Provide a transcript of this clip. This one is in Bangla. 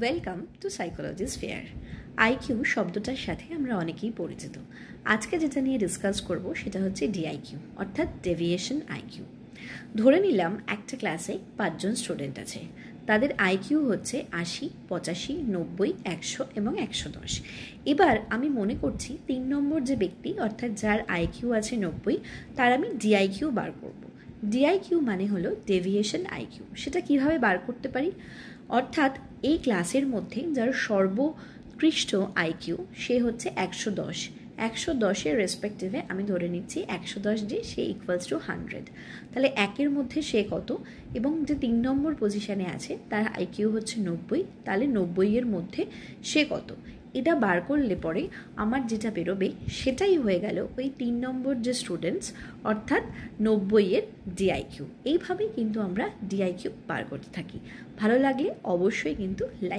Welcome to psychology's fair. IQ শব্দটার সাথে আমরা অনেকেই পরিচিত। আজকে যেটা নিয়ে ডিসকাস করব সেটা হচ্ছে ডিআইকিউ, অর্থাৎ ডেভিয়েশন আইকিউ। ধরে নিলাম একটা ক্লাসে 5 জন স্টুডেন্ট আছে, তাদের আইকিউ হচ্ছে 80, 85, 90, 100 এবং 110। এবার আমি মনে করছি 3 নম্বর যে ব্যক্তি, অর্থাৎ যার আইকিউ আছে 90, তার আমি ডিআইকিউ বার করব। ডিআইকিউ মানে হলো ডেভিয়েশন আইকিউ। সেটা কিভাবে বার করতে পারি? অর্থাৎ এই ক্লাসের মধ্যে যার সর্বোৎকৃষ্ট আইকিউ সে হচ্ছে 110। 110-এর রেসপেক্টিভে আমি ধরে নিচ্ছি 110 যে সে ইকুয়ালস টু 100। তাহলে 1-এর মধ্যে সে কত, এবং যে 3 নম্বর পজিশানে আছে তার আইকিউ হচ্ছে 90, তাহলে 90-এর মধ্যে সে কত, এটা বার করলে পরে আমার যেটা বেরোবে সেটাই হয়ে গেল ওই 3 নম্বর যে স্টুডেন্টস, অর্থাৎ 90-এর ডিআইকিউ। এইভাবেই কিন্তু আমরা ডিআইকিউ বার করতে থাকি। ভালো লাগলে অবশ্যই কিন্তু লাইক